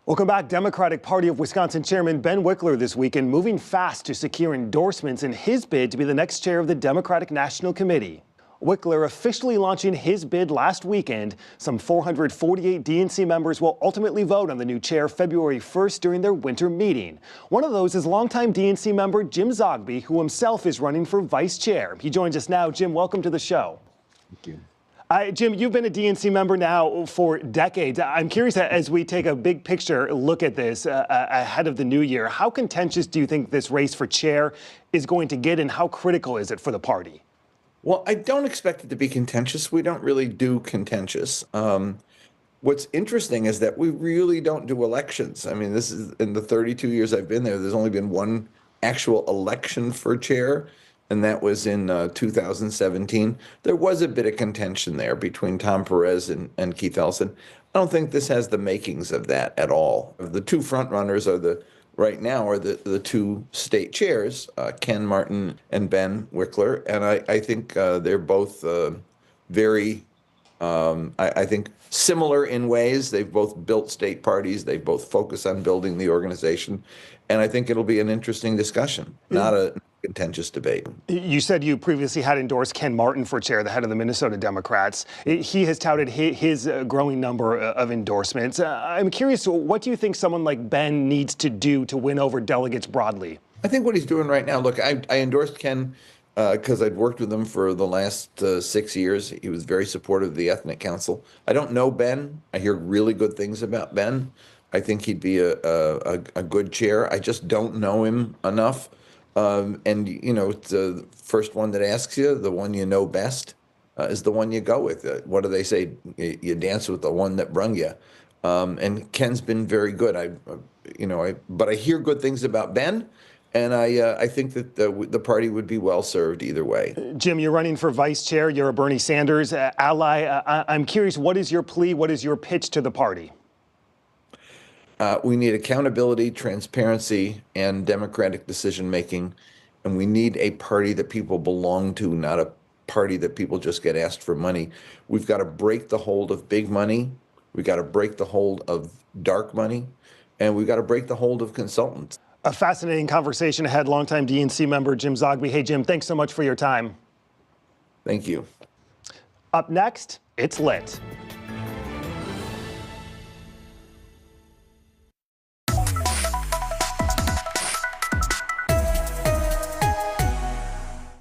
Welcome back. Democratic Party of Wisconsin Chairman Ben Wickler this weekend moving fast to secure endorsements in his bid to be the next chair of the Democratic National Committee. Wickler officially launching his bid last weekend. Some 448 DNC members will ultimately vote on the new chair February 1st during their winter meeting. One of those is longtime DNC member Jim Zogby, who himself is running for vice chair. He joins us now. Jim, welcome to the show. Thank you. Jim, you've been a DNC member now for decades. I'm curious, as we take a big picture look at this ahead of the new year, how contentious do you think this race for chair is going to get, and how critical is it for the party? Well, I don't expect it to be contentious. We don't really do contentious. What's interesting is that we really don't do elections. I mean, this is in the 32 years I've been there, there's only been one actual election for chair, and that was in 2017. There was a bit of contention there between Tom Perez and Keith Ellison. I don't think this has the makings of that at all. The two frontrunners right now are the two state chairs, Ken Martin and Ben Wickler, and I think they're both very, I think, similar in ways. They've both built state parties. They both focus on building the organization, and I think it'll be an interesting discussion, not a contentious debate. You said you previously had endorsed Ken Martin for chair, the head of the Minnesota Democrats. He has touted his growing number of endorsements. I'm curious, what do you think someone like Ben needs to do to win over delegates broadly? I think what he's doing right now, look, I endorsed Ken because I'd worked with him for the last 6 years. He was very supportive of the Ethnic Council. I don't know Ben. I hear really good things about Ben. I think he'd be a good chair. I just don't know him enough. And, you know, the first one that asks you, the one you know best, is the one you go with. What do they say? You dance with the one that brung you. And Ken's been very good. But I hear good things about Ben, and I think that the party would be well served either way. Jim, you're running for vice chair. You're a Bernie Sanders ally. I'm curious, what is your plea? What is your pitch to the party? We need accountability, transparency, and democratic decision-making. And we need a party that people belong to, not a party that people just get asked for money. We've got to break the hold of big money. We've got to break the hold of dark money. And we've got to break the hold of consultants. A fascinating conversation ahead. Longtime DNC member Jim Zogby. Hey, Jim, thanks so much for your time. Thank you. Up next, it's lit.